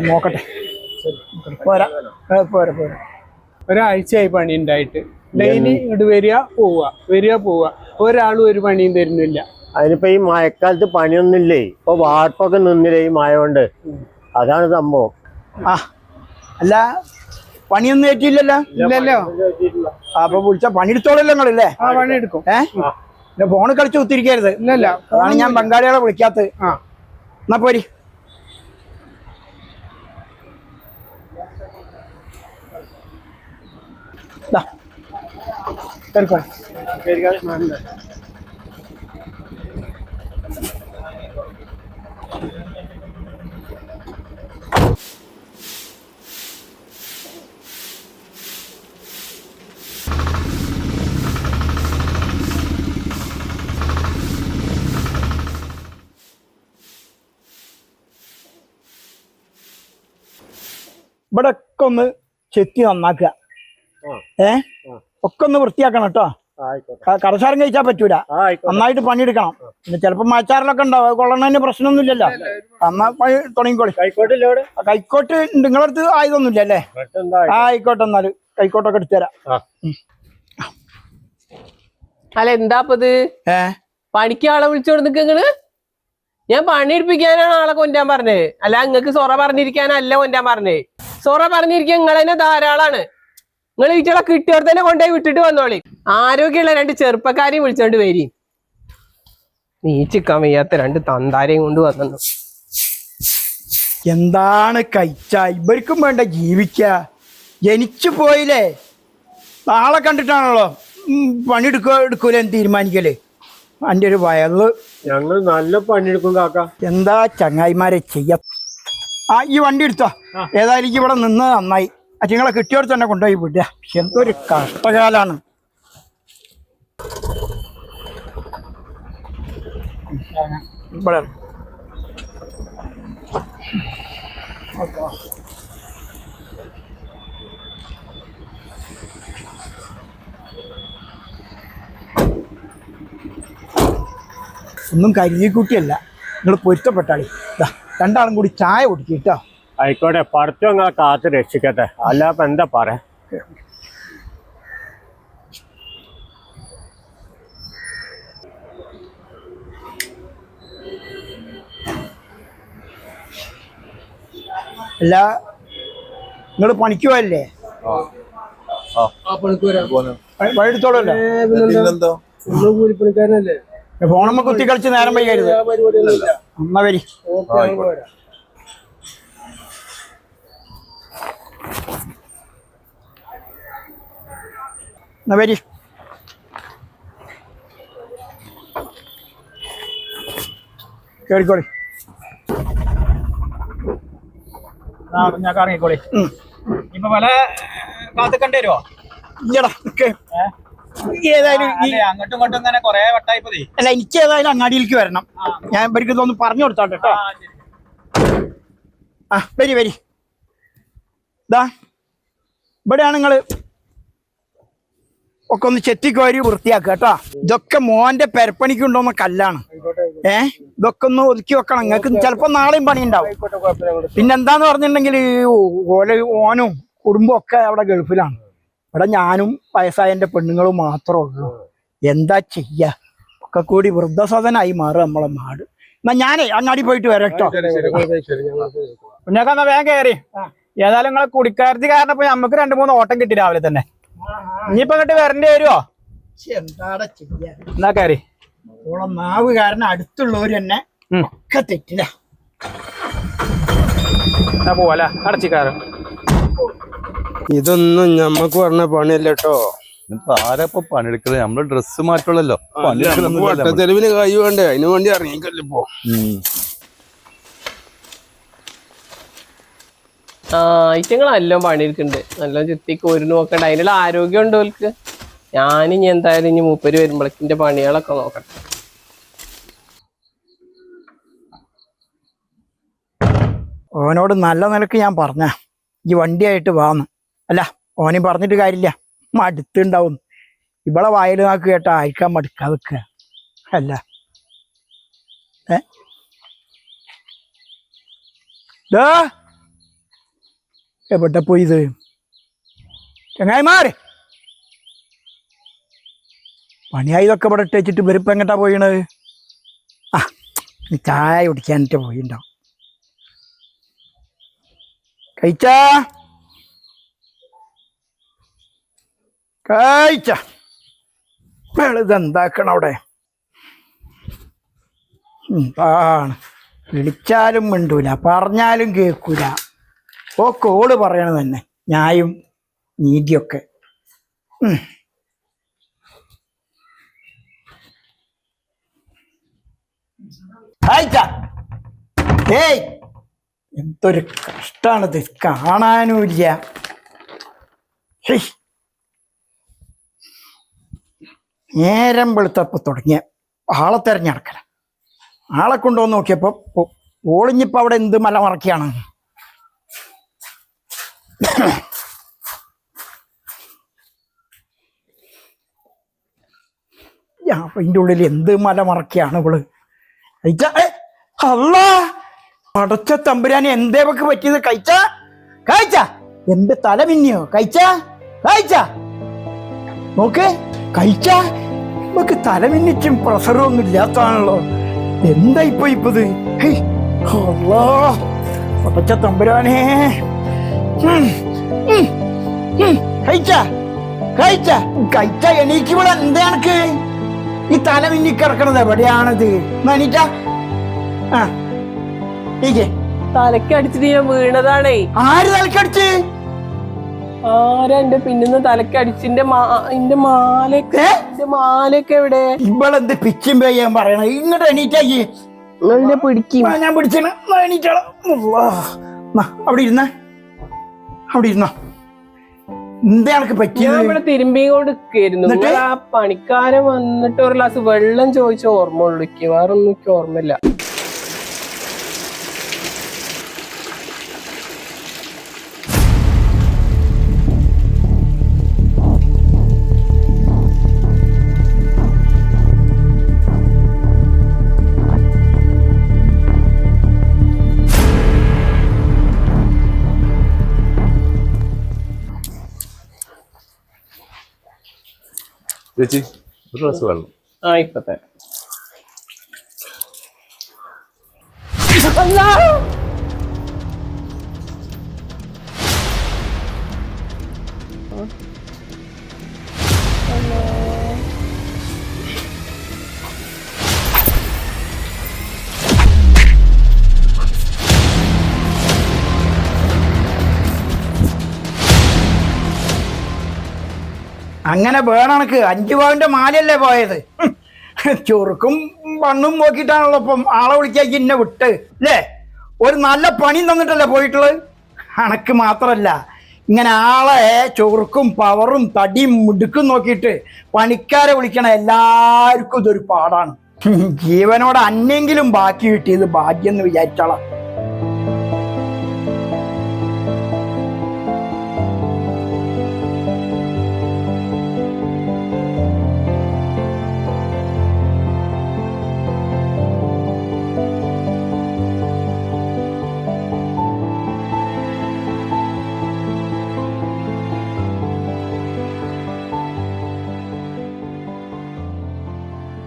നോക്കട്ടെ. പോരാ പോരാ പോരാ. ഒരാഴ്ചയായി പണി ഉണ്ടായിട്ട്. ഡെയിലി ഇങ്ങോട്ട് വരിക പോവുക. ഒരാളും ഒരു പണിയും തരുന്നില്ല. അതിനിപ്പോ ഈ മഴക്കാലത്ത് പണിയൊന്നുമില്ലേ. ഇപ്പൊ വാർപ്പൊക്കെ നിന്നില്ലേ ഈ മഴ കൊണ്ട്. അതാണ് സംഭവം. അല്ല പണിയൊന്നും ഏറ്റില്ലല്ലോ. ഇല്ലല്ലോ. അപ്പൊ വിളിച്ച പണിയെടുത്തോളല്ലോ നിങ്ങളല്ലേ? പണിയെടുക്കും. ഫോണ് കളിച്ച് കുത്തിരിക്കരുത്. ഇല്ലല്ല, അതാണ് ഞാൻ ബംഗാളികളെ വിളിക്കാത്തത്. എന്നാ പോരി. ഇവിടെ ഒക്കെ ഒന്ന് ചെത്തി നന്നാക്കുക. ഒക്കെ ഒന്ന് വൃത്തിയാക്കണം കേട്ടോ. കടസാരം കഴിച്ചാൽ പറ്റൂല. നന്നായിട്ട് പണിയെടുക്കണം. പിന്നെ ചിലപ്പോ മഴച്ചാറിലൊക്കെ ഉണ്ടാവും. കൊള്ളണതിന് പ്രശ്നമൊന്നുമില്ലല്ലോ. എന്നാ പണി തുടങ്ങിക്കോളി. കൈക്കോട്ട് നിങ്ങളടുത്ത് ആയതൊന്നുമില്ല അല്ലേ? ആയിക്കോട്ടെ. എന്നാല് കൈക്കോട്ടൊക്കെ എടുത്തുതരാം. അല്ല എന്താപ്പത്? പണിക്ക് ആളെ വിളിച്ചോണ്ട് നിങ്ങള്? ഞാൻ പണിയെടുപ്പിക്കാനാണ് ആളെ കൊണ്ടാൻ പറഞ്ഞത്. അല്ല നിങ്ങക്ക് സൊറ പറഞ്ഞിരിക്കാനല്ല കൊണ്ടാൻ പറഞ്ഞത്. സൊറ പറഞ്ഞിരിക്കാൻ നിങ്ങൾ തന്നെ ധാരാളാണ്. നിങ്ങൾ വീട്ടിലെ കിട്ടിയവർ തന്നെ കൊണ്ടുപോയി വിട്ടിട്ട് വന്നോളി. ആരോഗ്യമുള്ള 2 ചെറുപ്പക്കാരെയും വിളിച്ചോണ്ട് വരി. നീച്ചിക്കാൻ വയ്യാത്ത 2 തന്താരെയും കൊണ്ട് വന്നു. എന്താണ് കഴിച്ച? ഇവർക്കും വേണ്ട ജീവിക്ക. ജനിച്ചു പോയില്ലേ. നാളെ കണ്ടിട്ടാണല്ലോ എടുക്കൂലെന്ന് തീരുമാനിക്കല്. എൻ്റെ ഒരു വയറ്. ഞങ്ങൾ നല്ല പണിയെടുക്കും കാക്ക. എന്താ ചങ്ങായിമാരെ ചെയ്യാ? ഈ വണ്ടി എടുത്തോ. ഏതായാലും ഇവിടെ നിന്ന് നന്നായി. നിങ്ങളെ കിട്ടിയോട് തന്നെ കൊണ്ടുപോയി വിടുക. എന്തൊരു കഷ്ടകാലാണ്. ഇവിടെ ഒന്നും കരുതിക്കൂട്ടിയല്ല. നിങ്ങൾ പൊരുത്തപ്പെട്ടാളി. രണ്ടാളും കൂടി ചായ കുടിക്കിട്ടോ. ആയിക്കോട്ടെ. പടച്ചു നിങ്ങളെ കാത്ത് രക്ഷിക്കട്ടെ. അല്ലാപ്പ എന്താ പറയാ. അല്ല നിങ്ങൾ പണിക്ക് പോയല്ലേ? വഴിയെടുത്തോളല്ലോ. കൂലിപ്പണിക്കാരനല്ലേ? ഫോണമ്മ കുത്തി കളിച്ച് നേരം വൈകരുത്. എന്നാ വരി. എന്നാ വരി. കേറിക്കോളി. ഞാൻ ഇറങ്ങിക്കോളി. ഇപ്പൊ പല കാത്തുക്കണ്ടി വരുമോ? ഇല്ലടാ. ഏതായാലും അങ്ങോട്ടും ഇങ്ങോട്ടും ഇങ്ങനെ കൊറേ വട്ടായി. അല്ല എനിക്ക് ഏതായാലും അങ്ങാടിയിലേക്ക് വരണം. ഞാൻ ഇവർക്ക് ഇതൊന്ന് പറഞ്ഞു കൊടുത്തോട്ടെ കേട്ടോ. വരി. ഇതാ ഇവിടെയാണ് നിങ്ങള് ഒക്കെ ഒന്ന് ചെത്തിക്കോരി വൃത്തിയാക്കുക കേട്ടോ. ഇതൊക്കെ മോന്റെ പെരപ്പണിക്കുണ്ടോന്ന കല്ലാണ്. ഇതൊക്കെ ഒന്ന് ഒതുക്കി വെക്കണം. നിങ്ങൾക്ക് ചിലപ്പോ നാളെയും പണി ഉണ്ടാവും. പിന്നെന്താന്ന് പറഞ്ഞിട്ടുണ്ടെങ്കിൽ ഓനും കുടുംബം ഒക്കെ അവിടെ ഗൾഫിലാണ്. ഇവിടെ ഞാനും വയസ്സായന്റെ പെണ്ണുങ്ങളും മാത്രമേ ഉള്ളൂ. എന്താ ചെയ്യാ? ഒക്കെ കൂടി വൃദ്ധസദനായി മാറുക നമ്മളെ നാട്. എന്നാ ഞാനേ അങ്ങാടി പോയിട്ട് വരാം കേട്ടോ. പിന്നെ എന്നാ വേഗം കയറി. ഏതായാലും നിങ്ങളെ കുടിക്കാരത്തി കാരണം ഇപ്പൊ നമുക്ക് 2-3 ഓട്ടം കിട്ടി രാവിലെ തന്നെ. ഇനിയിപ്പോ ഇങ്ങോട്ട് വരേണ്ടി വരുമോ? എന്താടാ ചെയ്യാ? എന്നാ കയറി. ഓളം നാവ് കാരണം അടുത്തുള്ളവര് തന്നെ ഒക്കെ തെറ്റില്ല. പോവല്ല അടച്ചിക്കാറ്. ഇതൊന്നും ഞമ്മക്ക് പറഞ്ഞ പണിയല്ല കേട്ടോ. ആരപ്പോ പണിയെടുക്കുന്നത്? നമ്മള് ഡ്രസ്സ് മാറ്റുള്ളല്ലോ. തെരുവിന് കൈ വേണ്ടേ? അതിനു വേണ്ടി ഇറങ്ങിക്കല്ലോ ഇപ്പൊ. ഐറ്റങ്ങളെല്ലാം പണിയെടുക്കുന്നുണ്ട്. നല്ല ചുറ്റിക്ക് ഒരു നോക്കണ്ട. അതിനുള്ള ആരോഗ്യം ഉണ്ടോ ഓൽക്ക്? ഞാനിനി എന്തായാലും ഇനി മൂപ്പര് വരുമ്പോഴേക്കിന്റെ പണികളൊക്കെ നോക്കട്ടെ. ഓനോട് നല്ല നിലക്ക് ഞാൻ പറഞ്ഞ ഈ വണ്ടിയായിട്ട് വാന്ന്. അല്ല ഓനും പറഞ്ഞിട്ട് കാര്യമില്ല. മടുത്തുണ്ടാവും. ഇവിടെ വായിൽ നാക്ക് കേട്ടാ അയക്കാൻ മടുക്കാതെ വെക്കുക. അല്ല ദാ എവിടെ പോയി ഇത് ചങ്ങായിമാരെ പണിയായതൊക്കെ ഇവിടെ ഇട്ടേച്ചിട്ട് വെറുപ്പ് എങ്ങട്ടാ പോയിണത് ആ നീ ചായ കുടിക്കാനിട്ട് പോയിണ്ടാവും കഴിച്ചാ കഴിച്ച ഇതെന്താക്കണം അവിടെ എന്താണ് വിളിച്ചാലും മിണ്ടൂല പറഞ്ഞാലും കേൾക്കൂല ഓള് പറയണത് തന്നെ ന്യായം നീതിയൊക്കെ ഏയ് എന്തൊരു കഷ്ടാണിത് കാണാനുമില്ല നേരം വെളുത്തപ്പോ തുടങ്ങിയ ആളെ തെരഞ്ഞെടുക്കല ആളെ കൊണ്ടുവന്ന് നോക്കിയപ്പോ ഓളിഞ്ഞിപ്പോ അവിടെ എന്ത് മലമറക്കിയാണ് അപ്പൊ ഇതിൻ്റെ ഉള്ളിൽ എന്ത് മലമറക്കിയാണ് ഇവള് അല്ല അടച്ച തമ്പുരാനെ എന്തേവക്ക് പറ്റിയത് കഴിച്ച കഴിച്ച എന്ത് തല മിന്നിയോ കഴിച്ച കഴിച്ച നോക്ക് കഴിച്ച നമുക്ക് തല മിന്നിച്ചും പ്രഷറും ഒന്നും ഇല്ലാത്തതാണല്ലോ എന്താ ഇപ്പത് അടച്ച തമ്പുരാനെ കഴിച്ച കഴിച്ച കഴിച്ച എണീക്കുമ്പോൾ എന്താ എനക്ക് ഈ തല മിന്നിക്കിടക്കണത് എവിടെയാണത് എണീറ്റ ആ തലക്ക് അടിച്ചിട്ട് ഞാൻ വീണതാണേ. ആര് തലക്കടിച്ച്? ആരാ എന്റെ പിന്നിന്ന് തലക്ക് അടിച്ചിന്റെ മാലയൊക്കെ എവിടെ? ഇവളെന്ത് പിച്ചും പെയ്യാൻ പറയണ ഇങ്ങോട്ട് എണീറ്റാക്കി പിടിക്കും. ഞാൻ പിടിച്ചാണ് എണീറ്റാളോ അവിടെ ഇരുന്ന എന്താ എനിക്ക് പറ്റിയത്? ഞാൻ ഇവിടെ തിരുമ്പിക്കൊണ്ട് നിൽക്കായിരുന്നു. ആ പണിക്കാരൻ വന്നിട്ട് ഒരു ഗ്ലാസ് വെള്ളം ചോദിച്ച ഓർമ്മ ഉള്ളിക്ക്, വേറെ ഒന്നും എനിക്ക് ഓർമ്മയില്ല. ചേച്ചി ഒരു ഗ്ലാസ് വെള്ളം. ഇപ്പത്തെ അങ്ങനെ വേണക്ക് 5 പവന്റെ മാലയല്ലേ പോയത്. ചൊറുക്കും മണ്ണും നോക്കിയിട്ടാണല്ലോ ഇപ്പം ആളെ വിളിക്കാക്കി എന്നെ വിട്ട് അല്ലേ? ഒരു നല്ല പണി തന്നിട്ടല്ലേ പോയിട്ടുള്ളത്. അണക്ക് മാത്രല്ല ഇങ്ങനെ ആളെ ചൊറുക്കും പവറും തടിയും മുടുക്കും നോക്കിയിട്ട് പണിക്കാരെ വിളിക്കണ എല്ലാവർക്കും ഇതൊരു പാടാണ്. ജീവനോട് അന്നെങ്കിലും ബാക്കി കിട്ടിയത് ഭാഗ്യം എന്ന് വിചാരിച്ചോളാം.